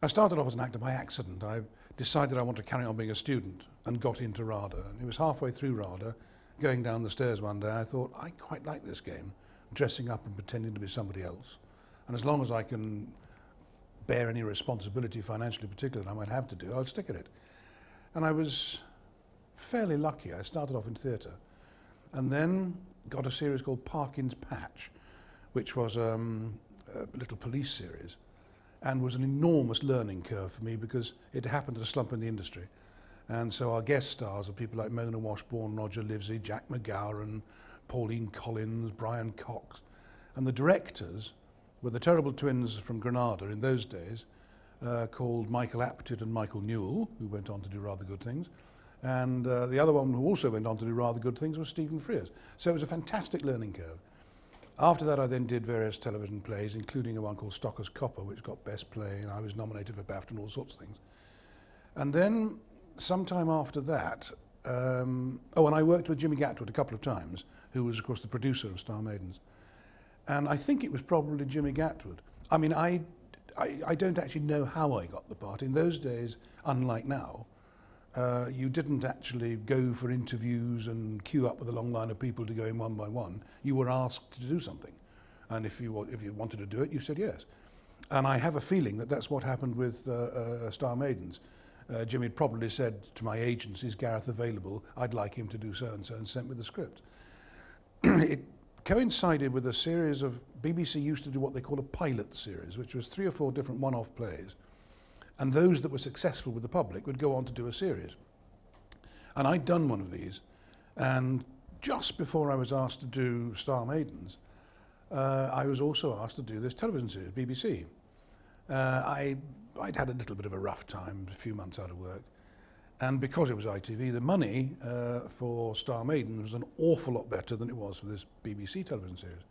I started off as an actor by accident. I decided I wanted to carry on being a student and got into RADA. And it was halfway through RADA, going down the stairs one day, I thought, I quite like this game, dressing up and pretending to be somebody else. And as long as I can bear any responsibility financially particularly that I might have to do, I'll stick at it. And I was fairly lucky. I started off in theatre and then got a series called Parkin's Patch, which was a little police series, and was an enormous learning curve for me because it happened at a slump in the industry. And so our guest stars are people like Mona Washbourne, Roger Livesey, Jack McGowan, Pauline Collins, Brian Cox. And the directors were the terrible twins from Granada in those days, called Michael Apted and Michael Newell, who went on to do rather good things. And the other one who also went on to do rather good things was Stephen Frears. So it was a fantastic learning curve. After that, I then did various television plays, including a one called Stocker's Copper, which got Best Play, and I was nominated for BAFTA and all sorts of things. And then, sometime after that, and I worked with Jimmy Gatwood a couple of times, who was, of course, the producer of Star Maidens. And I think it was probably Jimmy Gatwood. I mean, I don't actually know how I got the part. In those days, unlike now, you didn't actually go for interviews and queue up with a long line of people to go in one by one. You were asked to do something. And if you wanted to do it, you said yes. And I have a feeling that that's what happened with Star Maidens. Jimmy had probably said to my agents, is Gareth available? I'd like him to do so-and-so, and sent me the script. It coincided with a series of, BBC used to do what they call a pilot series, which was 3 or 4 different one-off plays. And those that were successful with the public would go on to do a series. And I'd done one of these, and just before I was asked to do Star Maidens, I was also asked to do this television series, BBC. I'd had a little bit of a rough time, a few months out of work, and because it was ITV, the money for Star Maidens was an awful lot better than it was for this BBC television series.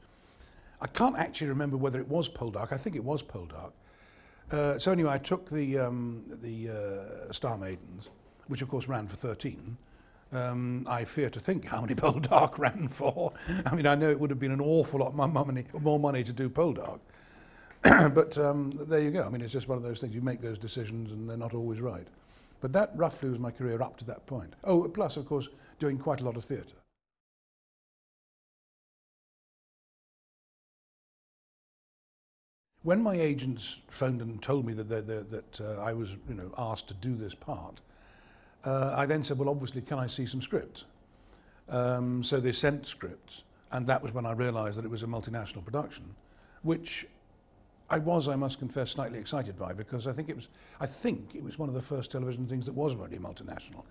I can't actually remember whether it was Poldark. I think it was Poldark. So anyway, I took the Star Maidens, which of course ran for 13. I fear to think how many Poldark ran for. I mean, I know it would have been an awful lot more money to do Poldark. But there you go. I mean, it's just one of those things. You make those decisions and they're not always right. But that roughly was my career up to that point. Oh, plus, of course, doing quite a lot of theatre. When my agents phoned and told me that I was, asked to do this part, I then said, well, obviously, can I see some scripts? So they sent scripts, and that was when I realised that it was a multinational production, which I must confess, slightly excited by, because I think it was one of the first television things that was really multinational.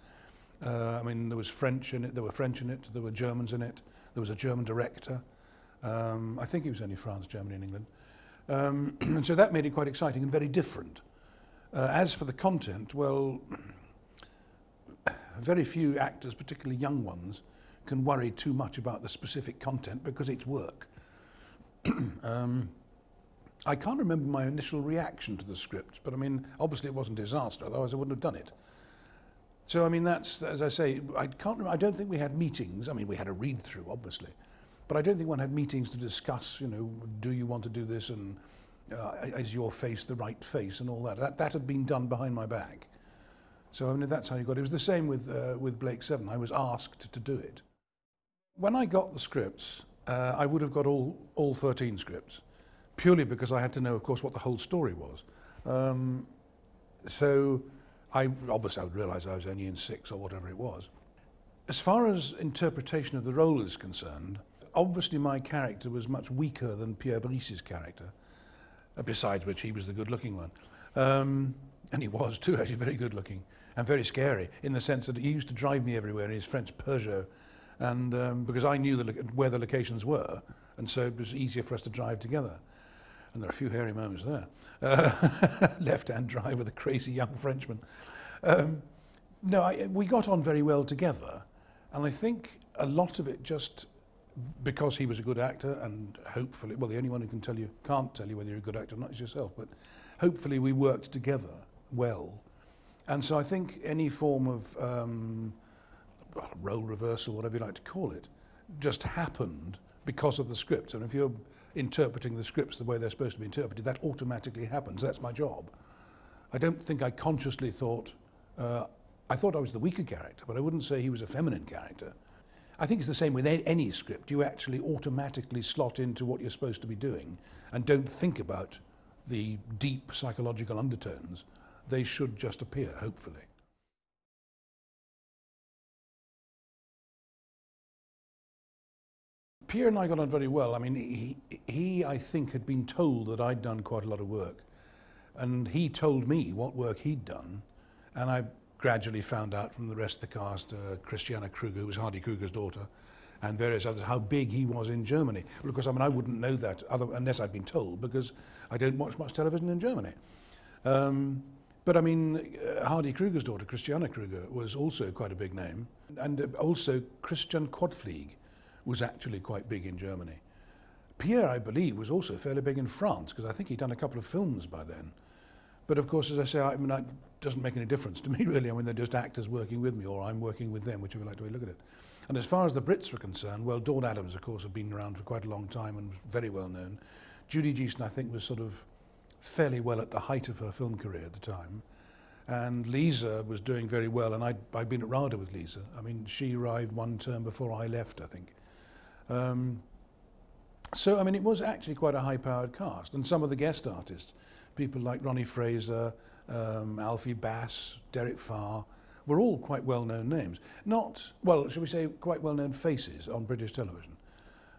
I mean, there was French in it, there were French in it, there were Germans in it, there was a German director. I think it was only France, Germany and England. And so that made it quite exciting and very different. As for the content, well, very few actors, particularly young ones, can worry too much about the specific content because it's work. I can't remember my initial reaction to the script, but I mean, obviously it wasn't a disaster, otherwise I wouldn't have done it. So I mean, that's, as I say, I don't think we had meetings. I mean, we had a read-through, obviously, but I don't think one had meetings to discuss, do you want to do this, and is your face the right face, and all that. That had been done behind my back. So I mean, that's how you got it. It was the same with Blake 7. I was asked to do it. When I got the scripts, I would have got all 13 scripts, purely because I had to know, of course, what the whole story was. So obviously I would realise I was only in 6 or whatever it was. As far as interpretation of the role is concerned, obviously my character was much weaker than Pierre Brice's character, besides which he was the good-looking one. And he was too, actually, very good-looking and very scary, in the sense that he used to drive me everywhere in his French Peugeot, and because I knew where the locations were, and so it was easier for us to drive together. And there are a few hairy moments there. Left-hand drive with a crazy young Frenchman. We got on very well together, and I think a lot of it just because he was a good actor, and hopefully, well, the only one who can't tell you whether you're a good actor or not is yourself, but hopefully we worked together well. And so I think any form of role reversal, whatever you like to call it, just happened because of the script. And if you're interpreting the scripts the way they're supposed to be interpreted, that automatically happens. That's my job. I don't think I consciously thought, I thought I was the weaker character, but I wouldn't say he was a feminine character. I think it's the same with any script. You actually automatically slot into what you're supposed to be doing and don't think about the deep psychological undertones. They should just appear, hopefully. Pierre and I got on very well. I mean, he, I think, had been told that I'd done quite a lot of work. And he told me what work he'd done. And I gradually found out from the rest of the cast, Christiane Kruger, who was Hardy Kruger's daughter, and various others, how big he was in Germany. Because, I mean, I wouldn't know that unless I'd been told, because I don't watch much television in Germany. But I mean, Hardy Kruger's daughter, Christiane Kruger, was also quite a big name. And also Christian Quadflieg was actually quite big in Germany. Pierre, I believe, was also fairly big in France, because I think he'd done a couple of films by then. But of course, as I say, I mean, it doesn't make any difference to me, really. I mean, they're just actors working with me, or I'm working with them, whichever like the way you look at it. And as far as the Brits were concerned, well, Dawn Addams, of course, had been around for quite a long time and was very well known. Judy Geeson, I think, was sort of fairly well at the height of her film career at the time. And Lisa was doing very well, and I'd been at RADA with Lisa. I mean, she arrived one term before I left, I think. So, I mean, it was actually quite a high-powered cast. And some of the guest artists, people like Ronnie Fraser, Alfie Bass, Derek Farr, were all quite well-known names. Not, well, shall we say, quite well-known faces on British television.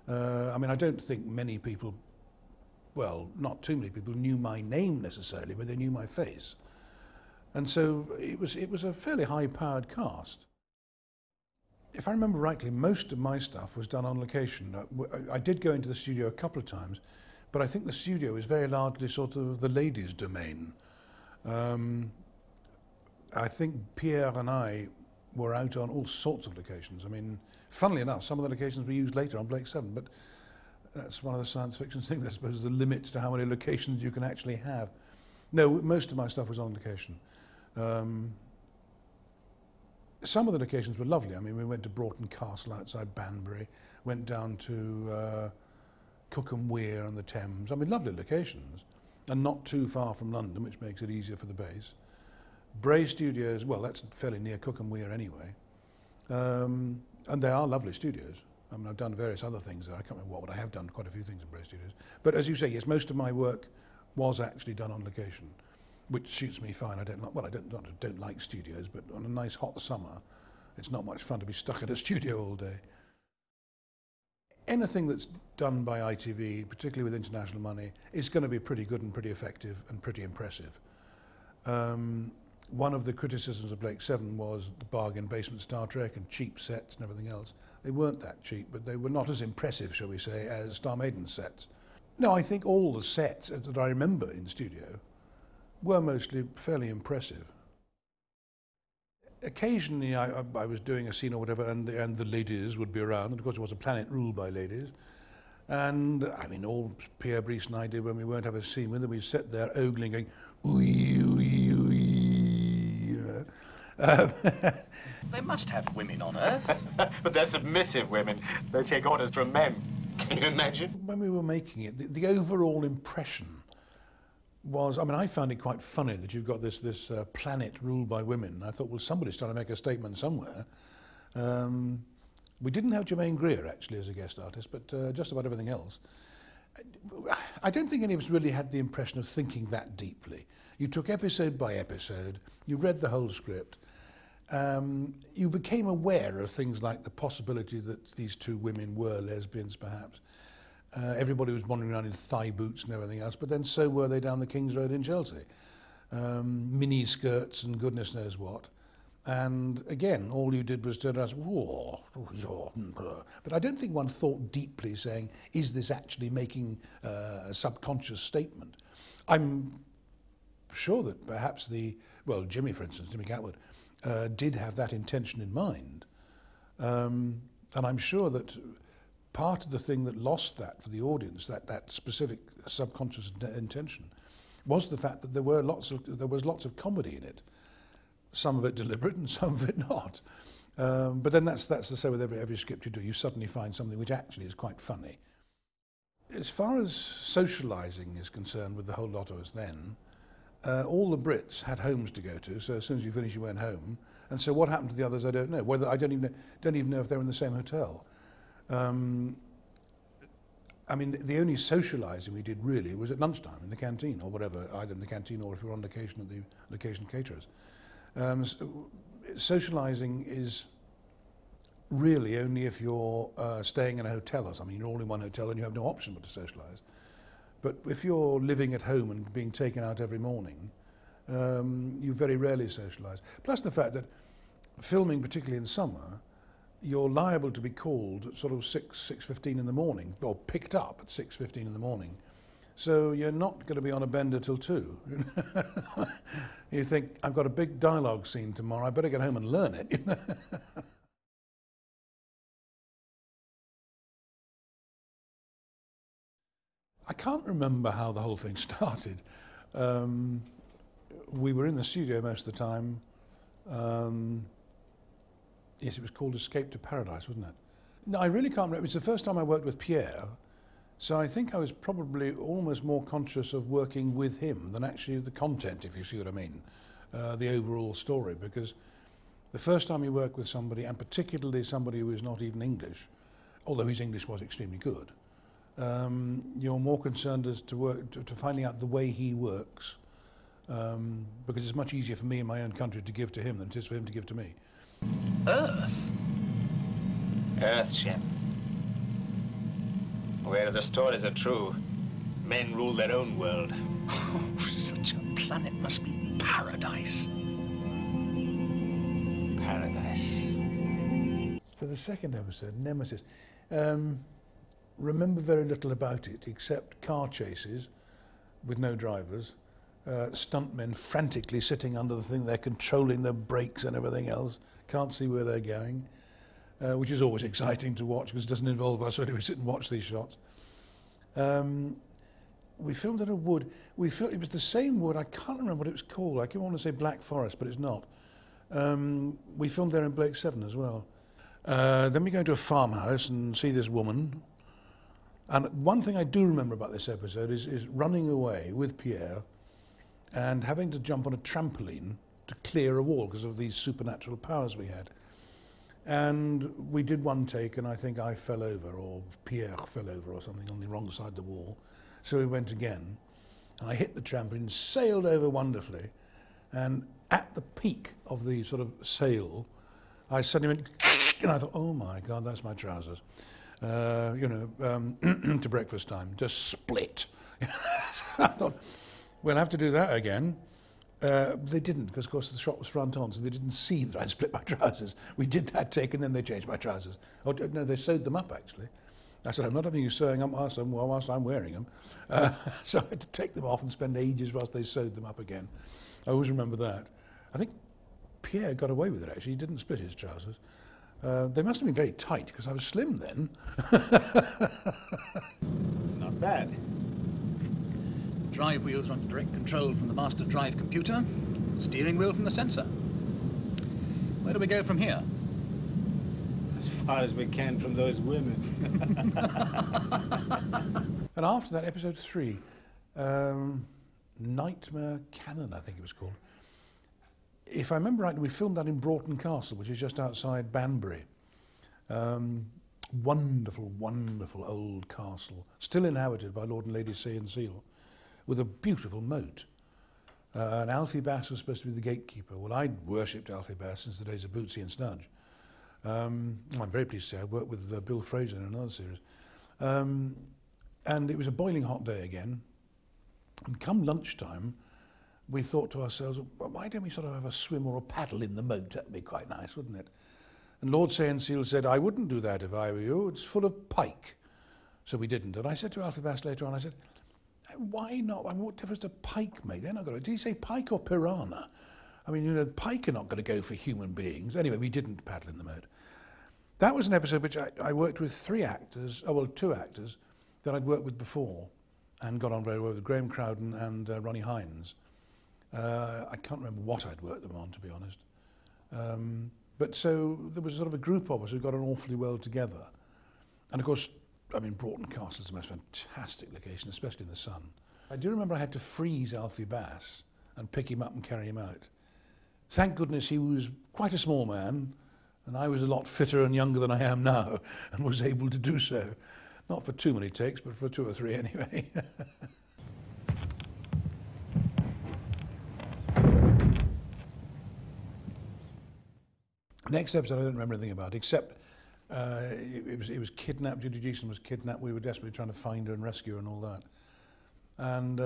I mean, I don't think many people, well, not too many people knew my name necessarily, but they knew my face. And so it was a fairly high-powered cast. If I remember rightly, most of my stuff was done on location. I did go into the studio a couple of times, but I think the studio is very largely sort of the ladies' domain. I think Pierre and I were out on all sorts of locations. I mean, funnily enough, some of the locations we used later on Blake 7, but that's one of the science fiction things, I suppose, the limits to how many locations you can actually have. No, most of my stuff was on location. Some of the locations were lovely. I mean, we went to Broughton Castle outside Banbury, went down to Cookham Weir on the Thames. I mean, lovely locations, and not too far from London, which makes it easier for the base. Bray Studios, well, that's fairly near Cookham Weir anyway. And they are lovely studios. I mean, I've done various other things there. I can't remember what, but I have done quite a few things in Bray Studios. But as you say, yes, most of my work was actually done on location, which suits me fine. I don't like, well, I don't like studios, but on a nice hot summer, it's not much fun to be stuck in a studio all day. Anything that's done by ITV, particularly with international money, is going to be pretty good and pretty effective and pretty impressive. One of the criticisms of Blake 7 was the bargain basement Star Trek and cheap sets and everything else. They weren't that cheap, but they were not as impressive, shall we say, as Star Maidens sets. No, I think all the sets that I remember in studio were mostly fairly impressive. Occasionally I was doing a scene or whatever, and the ladies would be around, and of course it was a planet ruled by ladies. And I mean, all Pierre Brice and I did when we weren't having a scene with them, we'd sit there ogling, going, ooey, ooey, ooey, you know. They must have women on Earth. But they're submissive women. They take orders from men. Can you imagine? When we were making it, the overall impression was, I mean, I found it quite funny that you've got this planet ruled by women. I thought, well, somebody's trying to make a statement somewhere. We didn't have Jermaine Greer, actually, as a guest artist, but just about everything else. I don't think any of us really had the impression of thinking that deeply. You took episode by episode, you read the whole script, you became aware of things like the possibility that these two women were lesbians, perhaps. Everybody was wandering around in thigh boots and everything else, but then so were they down the King's Road in Chelsea. Mini skirts and goodness knows what. And again, all you did was turn around and say, whoa, but I don't think one thought deeply saying, is this actually making a subconscious statement? I'm sure that perhaps Jimmy, for instance, Jimmy Catwood, did have that intention in mind. And I'm sure that part of the thing that lost that for the audience, that specific subconscious intention, was the fact that there was lots of comedy in it. Some of it deliberate and some of it not. But then that's the same with every script you do. You suddenly find something which actually is quite funny. As far as socialising is concerned with the whole lot of us then, all the Brits had homes to go to, so as soon as you finished you went home. And so what happened to the others I don't know. Whether I don't even know if they're in the same hotel. I mean, the only socialising we did really was at lunchtime in the canteen or whatever, either in the canteen or if we were on location at the location caterers. Socialising is really only if you're staying in a hotel or something. You're all in one hotel and you have no option but to socialise. But if you're living at home and being taken out every morning, you very rarely socialise. Plus the fact that filming, particularly in summer, you're liable to be called at sort of 6:15 in the morning, or picked up at 6:15 in the morning. So you're not going to be on a bender till 2. You think, I've got a big dialogue scene tomorrow, I better get home and learn it. I can't remember how the whole thing started. We were in the studio most of the time. Yes, it was called Escape to Paradise, wasn't it? No, I really can't remember. It's the first time I worked with Pierre, so I think I was probably almost more conscious of working with him than actually the content, if you see what I mean, the overall story, because the first time you work with somebody, and particularly somebody who is not even English, although his English was extremely good, you're more concerned as to finding out the way he works, because it's much easier for me in my own country to give to him than it is for him to give to me. Earth? Earthship. Where the stories are true, men rule their own world. Oh, such a planet must be paradise. Paradise. So the second episode, Nemesis. Remember very little about it except car chases with no drivers, stuntmen frantically sitting under the thing, they're controlling the brakes and everything else, can't see where they're going, which is always exciting to watch because it doesn't involve us, so we sit and watch these shots. We filmed in a wood. It was the same wood, I can't remember what it was called. I keep wanting to say Black Forest, but it's not. We filmed there in Blake 7 as well. Then we go to a farmhouse and see this woman. And one thing I do remember about this episode is running away with Pierre and having to jump on a trampoline to clear a wall because of these supernatural powers we had. And we did one take and I think I fell over, or Pierre fell over or something on the wrong side of the wall. So we went again and I hit the trampoline, sailed over wonderfully, and at the peak of the sort of sail, I suddenly went and I thought, oh my God, that's my trousers. To breakfast time, just split. I thought, we'll have to do that again. They didn't, because of course the shot was front on, so they didn't see that I'd split my trousers. We did that take and then they changed my trousers. Oh, no, they sewed them up actually. I said, I'm not having you sewing up whilst I'm wearing them. So I had to take them off and spend ages whilst they sewed them up again. I always remember that. I think Pierre got away with it actually, he didn't split his trousers. They must have been very tight because I was slim then. Not bad. Drive wheels are under direct control from the master drive computer, steering wheel from the sensor. Where do we go from here? As far as we can from those women. And after that, episode 3, Nightmare Cannon, I think it was called. If I remember rightly, we filmed that in Broughton Castle, which is just outside Banbury. Wonderful, wonderful old castle, still inhabited by Lord and Lady Sea and Seal, with a beautiful moat. And Alfie Bass was supposed to be the gatekeeper. Well, I'd worshipped Alfie Bass since the days of Bootsy and Snudge. I'm very pleased to say I worked with Bill Fraser in another series. And it was a boiling hot day again. And come lunchtime, we thought to ourselves, well, why don't we sort of have a swim or a paddle in the moat? That'd be quite nice, wouldn't it? And Lord Say and Seal said, I wouldn't do that if I were you. It's full of pike. So we didn't. And I said to Alfie Bass later on, I said, why not? I mean, what difference does pike make? They're not going to. Did he say pike or piranha? I mean, you know, pike are not going to go for human beings. Anyway, we didn't paddle in the moat. That was an episode which I worked with 2 actors that I'd worked with before and got on very well with, Graham Crowden and Ronnie Hines. I can't remember what I'd worked them on, to be honest. But so there was sort of a group of us who got on awfully well together. And of course, I mean, Broughton Castle is the most fantastic location, especially in the sun. I do remember I had to freeze Alfie Bass and pick him up and carry him out. Thank goodness he was quite a small man, and I was a lot fitter and younger than I am now, and was able to do so. Not for too many takes, but for 2 or 3 anyway. Next episode I don't remember anything about, except it was kidnapped. Judy Geeson was kidnapped. We were desperately trying to find her and rescue her and all that. And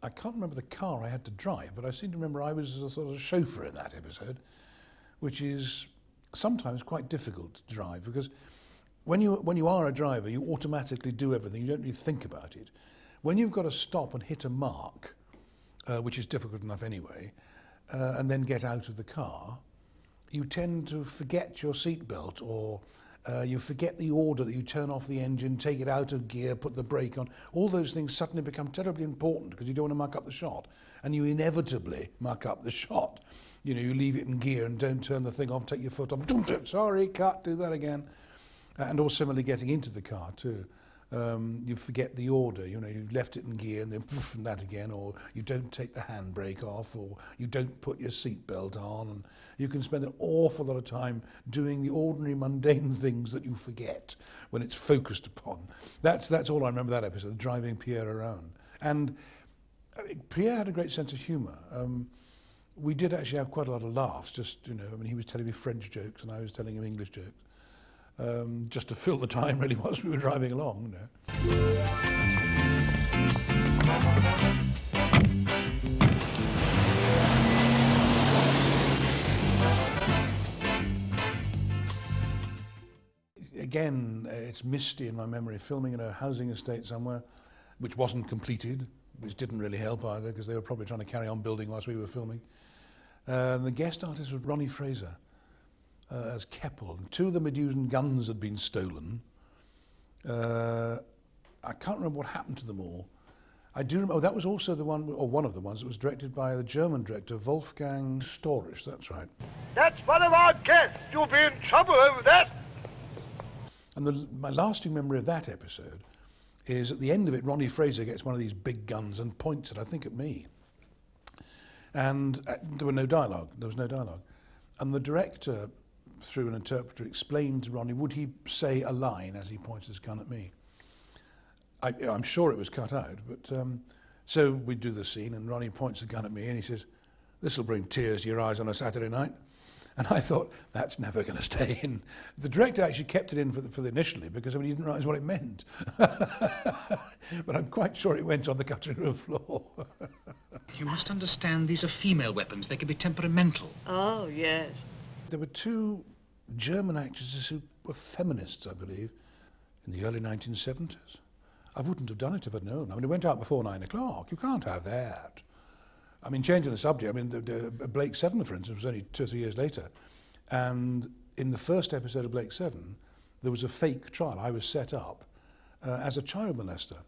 I can't remember the car I had to drive, but I seem to remember I was a sort of chauffeur in that episode, which is sometimes quite difficult to drive, because when you are a driver, you automatically do everything. You don't really think about it. When you've got to stop and hit a mark, which is difficult enough anyway, and then get out of the car, you tend to forget your seatbelt, or you forget the order that you turn off the engine, take it out of gear, put the brake on. All those things suddenly become terribly important because you don't want to muck up the shot. And you inevitably muck up the shot. You know, you leave it in gear and don't turn the thing off, take your foot off. Sorry, cut, do that again. And also similarly getting into the car too. You forget the order, you know, you've left it in gear and then poof, and that again, or you don't take the handbrake off, or you don't put your seatbelt on, and you can spend an awful lot of time doing the ordinary mundane things that you forget when it's focused upon. That's all I remember that episode, driving Pierre around. And Pierre had a great sense of humour. We did actually have quite a lot of laughs, just, you know, I mean, he was telling me French jokes and I was telling him English jokes. Just to fill the time really whilst we were driving along, you know. Again, it's misty in my memory, filming in a housing estate somewhere, which wasn't completed, which didn't really help either, because they were probably trying to carry on building whilst we were filming. The guest artist was Ronnie Fraser. As Keppel, and 2 of the Medusan guns had been stolen. I can't remember what happened to them all. I do remember, that was also the one, or one of the ones that was directed by the German director Wolfgang Storisch, that's right. That's one of our guests. You'll be in trouble over that. And my lasting memory of that episode is at the end of it, Ronnie Fraser gets one of these big guns and points it, I think, at me. And there was no dialogue. And the director, through an interpreter, explained to Ronnie, would he say a line as he points his gun at me? I'm sure it was cut out, but so we do the scene and Ronnie points the gun at me and he says, "This will bring tears to your eyes on a Saturday night." And I thought, that's never going to stay in. The director actually kept it in for the initially because he didn't realise what it meant. But I'm quite sure it went on the cutting room floor. You must understand these are female weapons. They can be temperamental. Oh, yes. There were 2 German actresses who were feminists, I believe, in the early 1970s. I wouldn't have done it if I'd known. I mean, it went out before 9 o'clock. You can't have that. I mean, changing the subject, I mean, Blake 7, for instance, was only 2 or 3 years later. And in the first episode of Blake 7, there was a fake trial. I was set up as a child molester.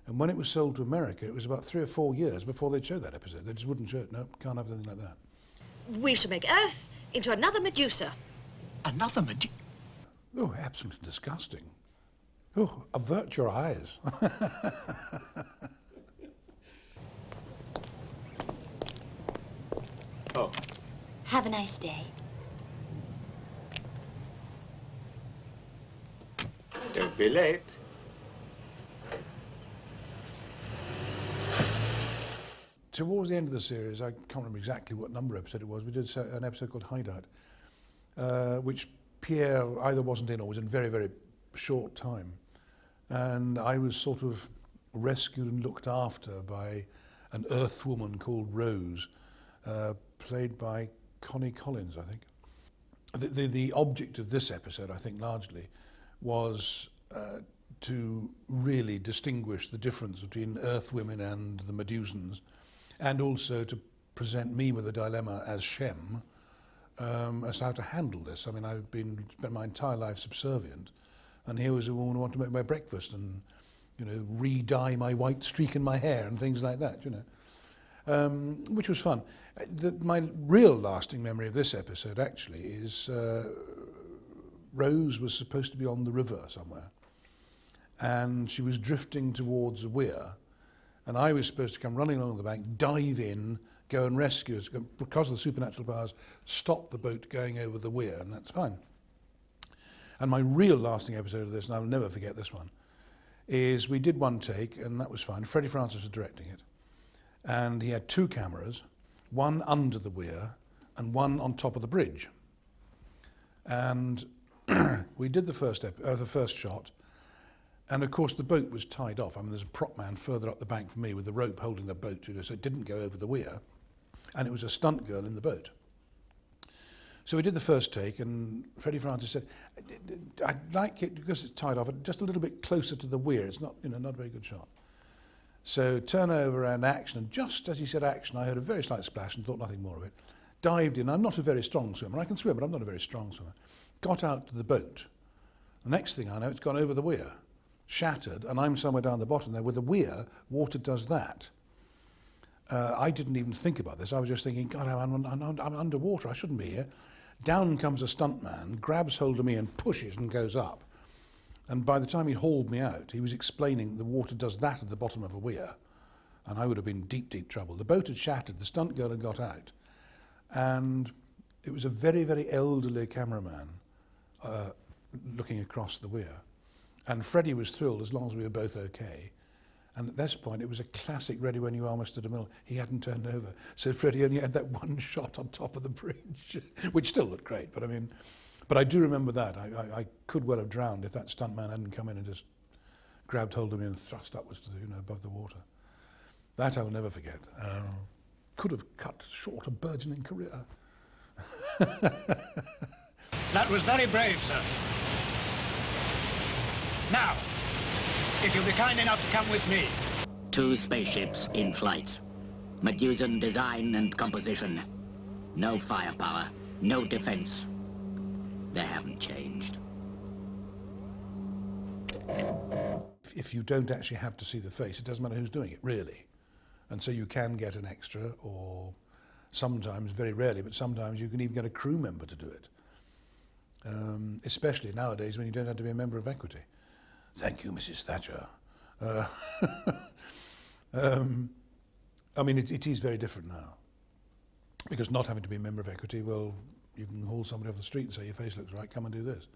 And when it was sold to America, it was about 3 or 4 years before they'd show that episode. They just wouldn't show it. No, can't have anything like that. We shall make Earth into another Medusa. Another Medusa? Oh, absolutely disgusting. Oh, avert your eyes. Oh. Have a nice day. Don't be late. Towards the end of the series, I can't remember exactly what number episode it was, we did an episode called Hideout, which Pierre either wasn't in or was in very, very short time. And I was sort of rescued and looked after by an Earth woman called Rose, played by Connie Collins, I think. The object of this episode, I think, largely, was to really distinguish the difference between Earth women and the Medusans, and also to present me with a dilemma as Shem, as to how to handle this. I mean, I've spent my entire life subservient, and here was a woman who wanted to make my breakfast and, you know, re-dye my white streak in my hair and things like that, you know, which was fun. My real lasting memory of this episode, actually, is Rose was supposed to be on the river somewhere, and she was drifting towards a weir, And I was supposed to come running along the bank, dive in, go and rescue us, because of the supernatural powers, stop the boat going over the weir, and that's fine. And my real lasting episode of this, and I'll never forget this one, is we did one take, and that was fine. Freddie Francis was directing it. And he had 2 cameras, one under the weir and one on top of the bridge. And we did the first shot, and of course the boat was tied off. I mean, there's a prop man further up the bank from me with the rope holding the boat, so it didn't go over the weir, and it was a stunt girl in the boat. So we did the first take, and Freddie Francis said, "I'd like it, because it's tied off, just a little bit closer to the weir. It's not, not a very good shot." So turnover and action, and just as he said action, I heard a very slight splash and thought nothing more of it. Dived in. I'm not a very strong swimmer. I can swim, but I'm not a very strong swimmer. Got out to the boat. The next thing I know, it's gone over the weir, shattered, and I'm somewhere down the bottom there. With the weir, water does that. I didn't even think about this. I was just thinking, God, I'm underwater. I shouldn't be here. Down comes a stuntman, grabs hold of me and pushes and goes up. And by the time he hauled me out, he was explaining the water does that at the bottom of a weir. And I would have been in deep, deep trouble. The boat had shattered. The stunt girl had got out. And it was a very, very elderly cameraman looking across the weir. And Freddie was thrilled as long as we were both okay. And at this point, it was a classic Ready When You Are, Mr. DeMille. He hadn't turned over. So Freddie only had that one shot on top of the bridge, which still looked great. But I mean, but I do remember that. I could well have drowned if that stuntman hadn't come in and just grabbed hold of me and thrust upwards to the, above the water. That I will never forget. Could have cut short a burgeoning career. That was very brave, sir. Now, if you'll be kind enough to come with me. 2 spaceships in flight. Medusan design and composition. No firepower, no defense. They haven't changed. If you don't actually have to see the face, it doesn't matter who's doing it, really. And so you can get an extra, or sometimes, very rarely, but sometimes you can even get a crew member to do it. Especially nowadays when you don't have to be a member of Equity. Thank you, Mrs. Thatcher. I mean, it is very different now. Because not having to be a member of Equity, well, you can haul somebody off the street and say, your face looks right, come and do this.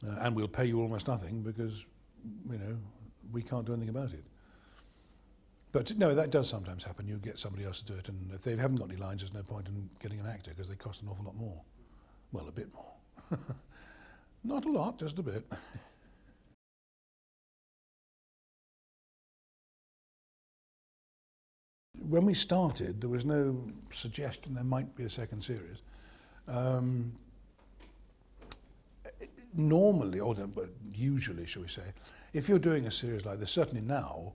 And we'll pay you almost nothing because, we can't do anything about it. But no, that does sometimes happen. You get somebody else to do it, and if they haven't got any lines, there's no point in getting an actor because they cost an awful lot more. Well, a bit more. Not a lot, just a bit. When we started, there was no suggestion there might be a second series. Normally, or usually, shall we say, if you're doing a series like this, certainly now,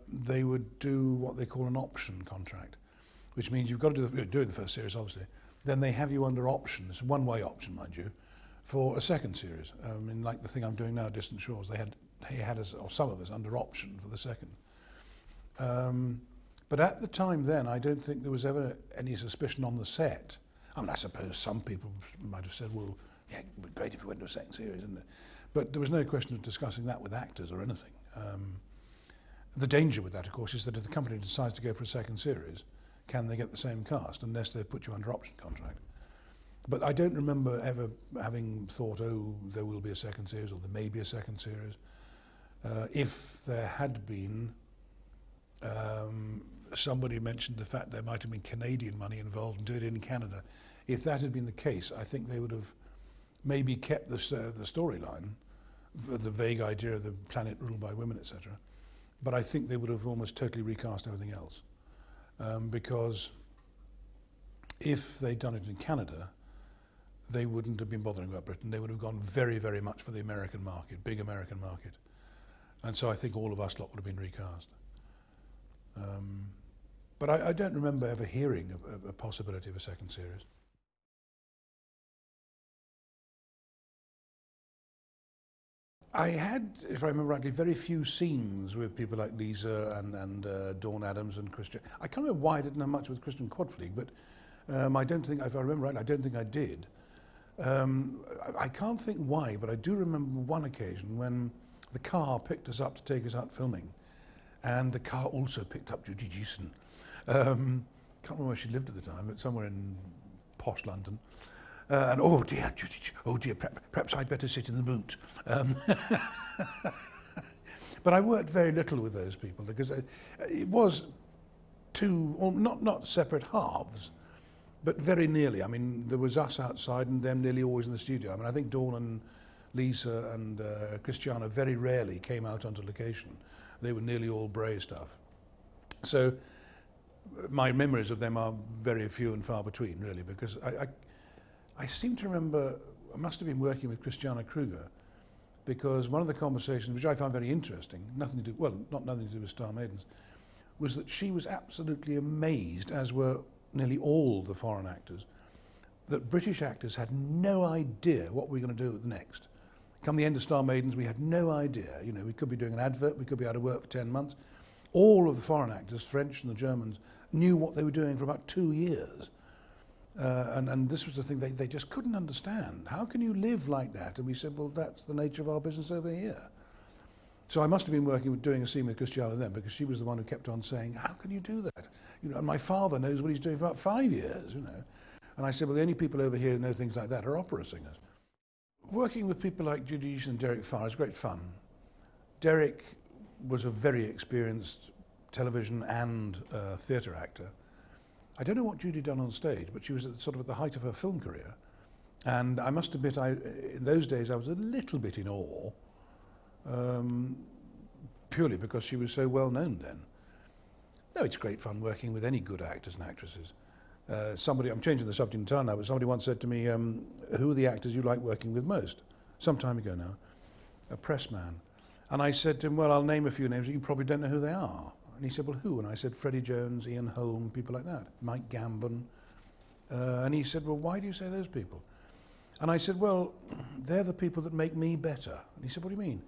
they would do what they call an option contract, which means you've got to do the first series, obviously. Then they have you under option, it's a one-way option, mind you, for a second series. I mean, like the thing I'm doing now, Distant Shores, they had us, or some of us, under option for the second. But at the time then, I don't think there was ever any suspicion on the set. I mean, I suppose some people might have said, well, yeah, it would be great if we went to a second series, isn't it? But there was no question of discussing that with actors or anything. The danger with that, of course, is that if the company decides to go for a second series, can they get the same cast unless they put you under option contract? But I don't remember ever having thought, oh, there will be a second series or there may be a second series. If there had been, somebody mentioned the fact there might have been Canadian money involved and do it in Canada. If that had been the case, I think they would have maybe kept the storyline, the vague idea of the planet ruled by women, etc. But I think they would have almost totally recast everything else. Because if they'd done it in Canada, they wouldn't have been bothering about Britain. They would have gone very, very much for the American market, big American market. And so I think all of us lot would have been recast. But I don't remember ever hearing of a possibility of a second series. I had, if I remember rightly, very few scenes with people like Lisa and Dawn Adams and Christian. I can't remember why I didn't have much with Christian Quadfleet, but I don't think, if I remember right, I don't think I did. I can't think why, but I do remember one occasion when the car picked us up to take us out filming. And the car also picked up Judy Geeson. Can't remember where she lived at the time, but somewhere in posh London. And oh dear, Judy, oh dear, perhaps I'd better sit in the boot. But I worked very little with those people because it was two, or not separate halves, but very nearly. I mean, there was us outside and them nearly always in the studio. I mean, I think Dawn and Lisa and Christiana very rarely came out onto location. They were nearly all Bray stuff. So my memories of them are very few and far between, really, because I seem to remember, I must have been working with Christiana Kruger, because one of the conversations, which I found very interesting, nothing to do, well, not nothing to do with Star Maidens, was that she was absolutely amazed, as were nearly all the foreign actors, that British actors had no idea what we were going to do next. Come the end of Star Maidens, we had no idea. You know, we could be doing an advert, we could be out of work for 10 months. All of the foreign actors, French and the Germans, knew what they were doing for about 2 years. And this was the thing they just couldn't understand. How can you live like that? And we said, well, that's the nature of our business over here. So I must have been working with doing a scene with Christiana then, because she was the one who kept on saying, how can you do that? You know, and my father knows what he's doing for about 5 years, you know. And I said, well, the only people over here who know things like that are opera singers. Working with people like Judy Geeson and Derek Farr is great fun. Derek was a very experienced television and theatre actor. I don't know what Judy done on stage, but she was at the height of her film career. And I must admit, in those days, I was a little bit in awe, purely because she was so well known then. No, it's great fun working with any good actors and actresses. I'm changing the subject entirely now, but somebody once said to me, who are the actors you like working with most? Some time ago now, a press man. And I said to him, well, I'll name a few names, but you probably don't know who they are. And he said, well, who? And I said, Freddie Jones, Ian Holm, people like that, Mike Gambon. And he said, well, why do you say those people? And I said, well, they're the people that make me better. And he said, what do you mean?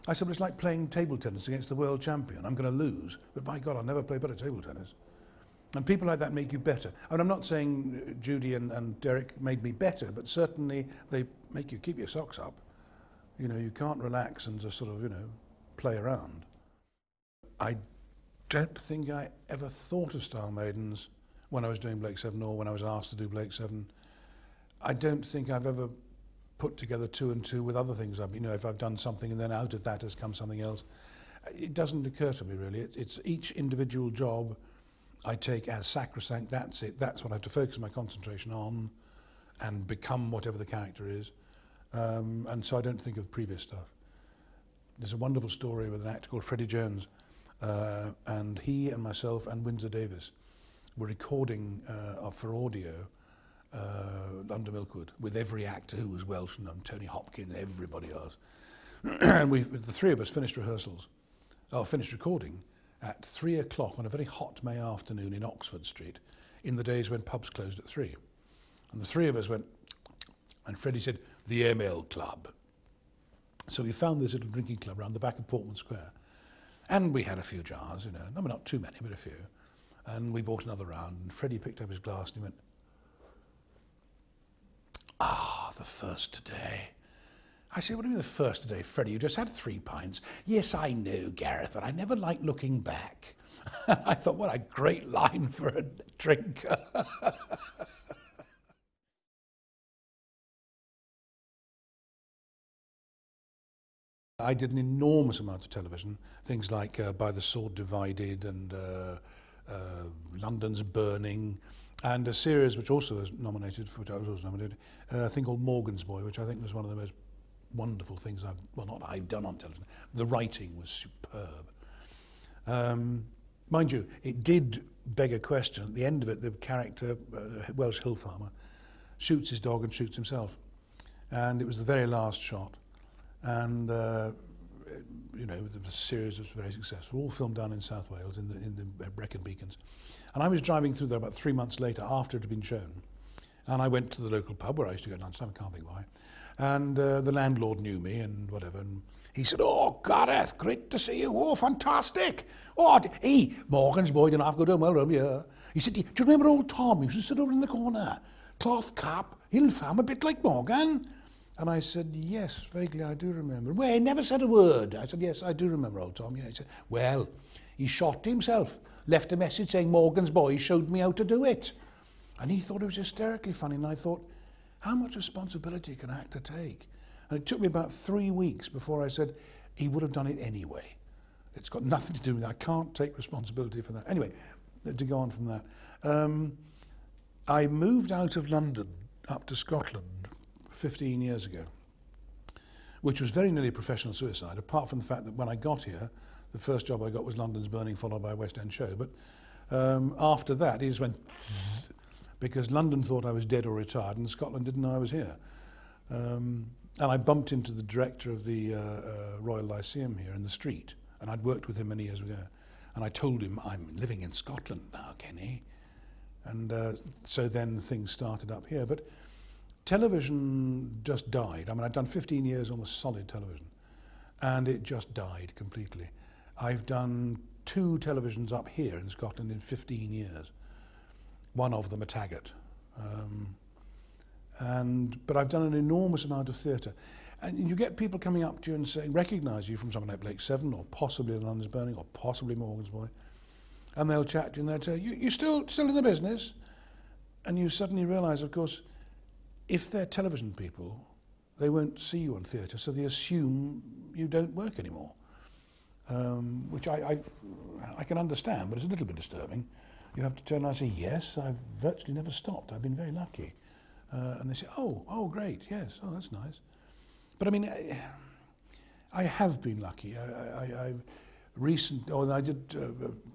I said, well, it's like playing table tennis against the world champion. I'm going to lose, but by God, I'll never play better table tennis. And people like that make you better. And I'm not saying Judy and Derek made me better, but certainly they make you keep your socks up. You know, you can't relax and just sort of, you know, play around. I don't think I ever thought of Star Maidens when I was doing Blake 7 or when I was asked to do Blake 7. I don't think I've ever put together 2 and 2 with other things. You know, if I've done something and then out of that has come something else. It doesn't occur to me, really. It's each individual job I take as sacrosanct. That's it. That's what I have to focus my concentration on and become whatever the character is. And so I don't think of previous stuff. There's a wonderful story with an actor called Freddie Jones, and he and myself and Windsor Davis were recording for audio under Milkwood with every actor who was Welsh and Tony Hopkins and everybody else. And the three of us finished recording at 3 o'clock on a very hot May afternoon in Oxford Street in the days when pubs closed at 3. And the three of us went, and Freddie said, the ML Club. So we found this little drinking club around the back of Portman Square. And we had a few jars, you know, no, not too many, but a few. And we bought another round, and Freddie picked up his glass and he went, the first today. I said, what do you mean the first today, Freddie? You just had 3 pints. Yes, I know, Gareth, but I never like looking back. I thought, what a great line for a drinker. I did an enormous amount of television, things like By the Sword Divided and London's Burning, and a series which also was nominated, for which I was also nominated, a thing called Morgan's Boy, which I think was one of the most wonderful things I've done on television. The writing was superb. Mind you, it did beg a question. At the end of it, the character, Welsh hill farmer, shoots his dog and shoots himself. And it was the very last shot. And you know, the series was very successful, all filmed down in South Wales in the Brecon Beacons. And I was driving through there about 3 months later after it had been shown. And I went to the local pub where I used to go at lunchtime, I can't think why. And the landlord knew me and whatever. And he said, oh, Gareth, great to see you. Oh, fantastic. Oh, hey, Morgan's Boy, you know, I've got him well, yeah. He said, do you remember old Tom? He used to sit over in the corner. Cloth cap, hill farm, a bit like Morgan. And I said, yes, vaguely I do remember. Well, he never said a word. I said, yes, I do remember old Tom. Yeah. He said, well, He shot himself, left a message saying Morgan's boys showed me how to do it. And he thought it was hysterically funny, and I thought, how much responsibility can an actor take? And it took me about 3 weeks before I said, he would have done it anyway. It's got nothing to do with that. I can't take responsibility for that. Anyway, to go on from that. I moved out of London up to Scotland 15 years ago, which was very nearly professional suicide, apart from the fact that when I got here, the first job I got was London's Burning, followed by a West End show. But after that, it just went because London thought I was dead or retired, and Scotland didn't know I was here. And I bumped into the director of the Royal Lyceum here in the street, and I'd worked with him many years ago. And I told him, I'm living in Scotland now, Kenny. And so then things started up here. But television just died. I mean, I'd done 15 years almost solid television, and it just died completely. I've done 2 televisions up here in Scotland in 15 years. One of them a Taggart. But I've done an enormous amount of theatre. And you get people coming up to you and saying, recognise you from something like Blake Seven, or possibly London's Burning, or possibly Morgan's Boy. And they'll chat to you and they'll say, you're still in the business? And you suddenly realise, of course, if they're television people, they won't see you on theatre, so they assume you don't work anymore. Which I can understand, but it's a little bit disturbing. You have to turn around and say, yes, I've virtually never stopped. I've been very lucky. And they say, oh, great, yes, oh, that's nice. But I mean, I have been lucky. I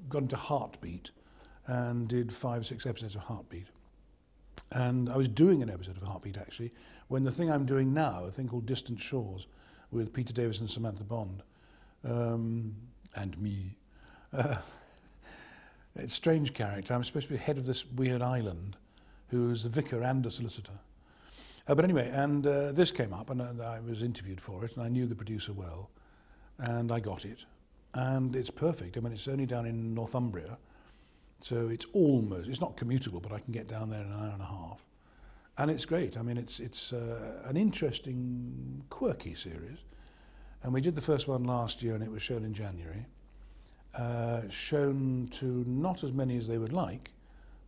got into Heartbeat and did 5 or 6 episodes of Heartbeat. And I was doing an episode of Heartbeat, actually, when the thing I'm doing now, a thing called Distant Shores, with Peter Davison and Samantha Bond, and me. It's a strange character. I'm supposed to be head of this weird island, who's the vicar and a solicitor. But anyway, and this came up, and I was interviewed for it, and I knew the producer well, and I got it. And it's perfect. I mean, it's only down in Northumbria, so it's not commutable, but I can get down there in an hour and a half. And it's great. I mean, it's an interesting, quirky series. And we did the first one last year, and it was shown in January. Shown to not as many as they would like,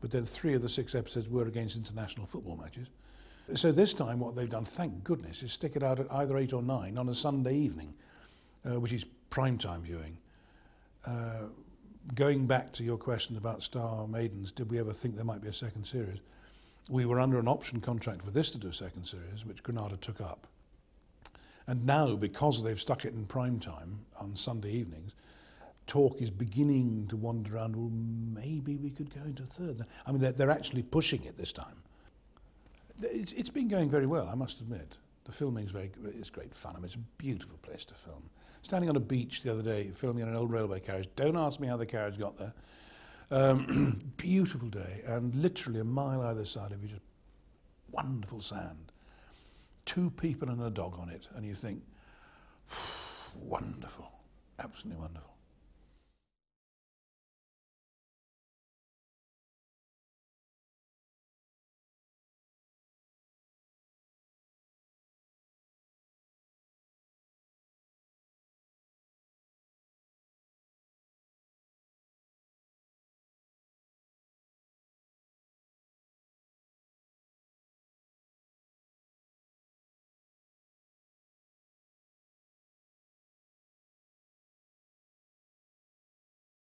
but then 3 of the 6 episodes were against international football matches. So this time what they've done, thank goodness, is stick it out at either 8 or 9 on a Sunday evening, which is primetime viewing. Going back to your question about Star Maidens, did we ever think there might be a second series? We were under an option contract for this to do a second series, which Granada took up. And now, because they've stuck it in primetime on Sunday evenings, talk is beginning to wander around, well, maybe we could go into a third. I mean, they're actually pushing it this time. It's been going very well, I must admit. The filming's it's great fun. I mean, it's a beautiful place to film. Standing on a beach the other day, filming in an old railway carriage. Don't ask me how the carriage got there. Beautiful day, and literally a mile either side of you, just wonderful sand. 2 people and a dog on it, and you think, wonderful, absolutely wonderful.